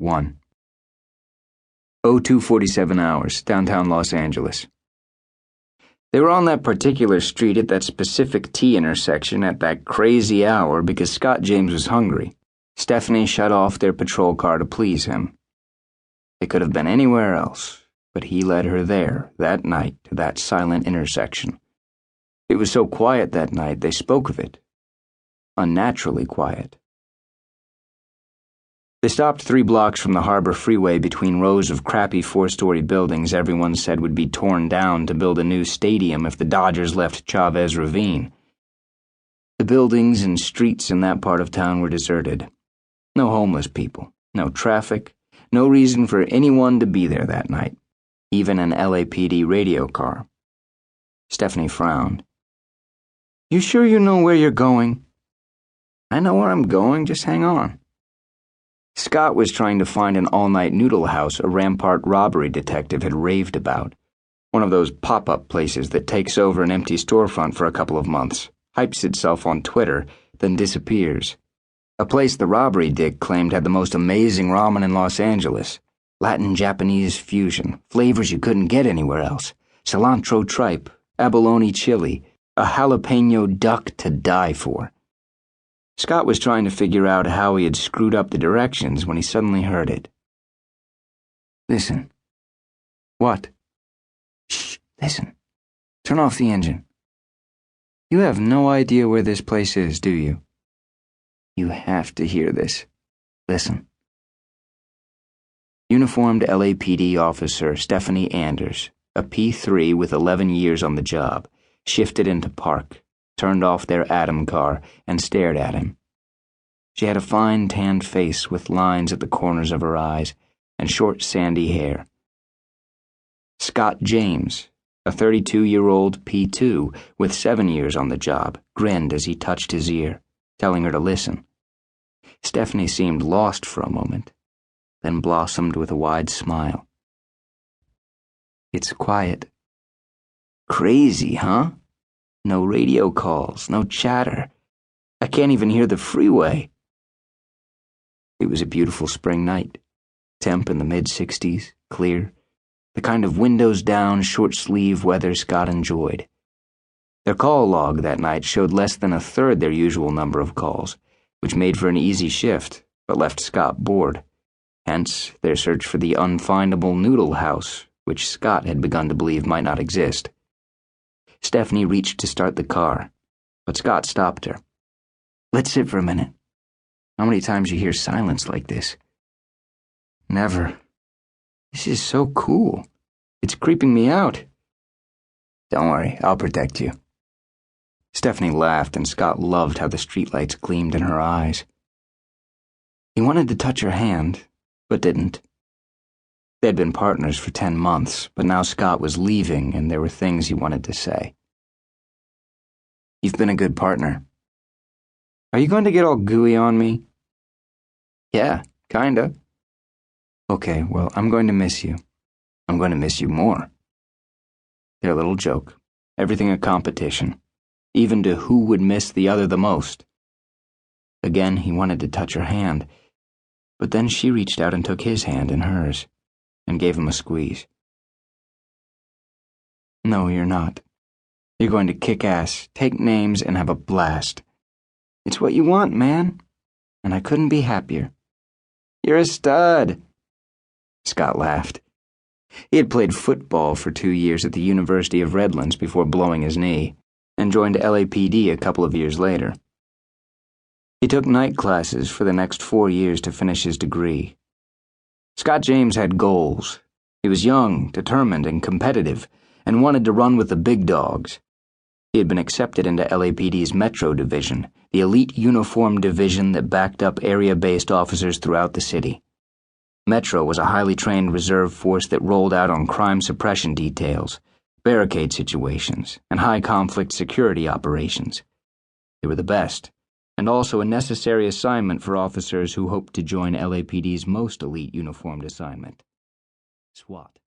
1. 02:47 hours, downtown Los Angeles. They were on that particular street at that specific T intersection at that crazy hour because Scott James was hungry. Stephanie shut off their patrol car to please him. They could have been anywhere else, but he led her there, that night, to that silent intersection. It was so quiet that night they spoke of it. Unnaturally quiet. They stopped 3 blocks from the Harbor Freeway between rows of crappy 4-story buildings everyone said would be torn down to build a new stadium if the Dodgers left Chavez Ravine. The buildings and streets in that part of town were deserted. No homeless people, no traffic, no reason for anyone to be there that night, even an LAPD radio car. Stephanie frowned. "You sure you know where you're going?" "I know where I'm going, just hang on." Scott was trying to find an all-night noodle house a Rampart robbery detective had raved about. One of those pop-up places that takes over an empty storefront for a couple of months, hypes itself on Twitter, then disappears. A place the robbery dick claimed had the most amazing ramen in Los Angeles. Latin-Japanese fusion, flavors you couldn't get anywhere else. Cilantro tripe, abalone chili, a jalapeno duck to die for. Scott was trying to figure out how he had screwed up the directions when he suddenly heard it. "Listen." "What?" "Shh, listen. Turn off the engine." "You have no idea where this place is, do you?" "You have to hear this. Listen." Uniformed LAPD officer Stephanie Anders, a P3 with 11 years on the job, shifted into park, turned off their Atom car, and stared at him. She had a fine tanned face with lines at the corners of her eyes and short sandy hair. Scott James, a 32-year-old P2 with 7 years on the job, grinned as he touched his ear, telling her to listen. Stephanie seemed lost for a moment, then blossomed with a wide smile. "It's quiet." "Crazy, huh? No radio calls, no chatter. I can't even hear the freeway." It was a beautiful spring night. Temp in the mid-60s, clear. The kind of windows-down, short-sleeve weather Scott enjoyed. Their call log that night showed less than a third their usual number of calls, which made for an easy shift, but left Scott bored. Hence, their search for the unfindable noodle house, which Scott had begun to believe might not exist. Stephanie reached to start the car, but Scott stopped her. "Let's sit for a minute. How many times you hear silence like this?" "Never. This is so cool. It's creeping me out." "Don't worry, I'll protect you." Stephanie laughed, and Scott loved how the streetlights gleamed in her eyes. He wanted to touch her hand, but didn't. They'd been partners for 10 months, but now Scott was leaving and there were things he wanted to say. "You've been a good partner." "Are you going to get all gooey on me?" "Yeah, kinda." "Okay, well, I'm going to miss you. I'm going to miss you more." Their little joke, everything a competition, even to who would miss the other the most. Again, he wanted to touch her hand, but then she reached out and took his hand in hers and gave him a squeeze. "No, you're not. You're going to kick ass, take names, and have a blast. It's what you want, man, and I couldn't be happier." "You're a stud." Scott laughed. He had played football for 2 years at the University of Redlands before blowing his knee, and joined LAPD a couple of years later. He took night classes for the next 4 years to finish his degree. Scott James had goals. He was young, determined, and competitive, and wanted to run with the big dogs. He had been accepted into LAPD's Metro Division, the elite uniformed division that backed up area-based officers throughout the city. Metro was a highly trained reserve force that rolled out on crime suppression details, barricade situations, and high-conflict security operations. They were the best, and also a necessary assignment for officers who hoped to join LAPD's most elite uniformed assignment, SWAT.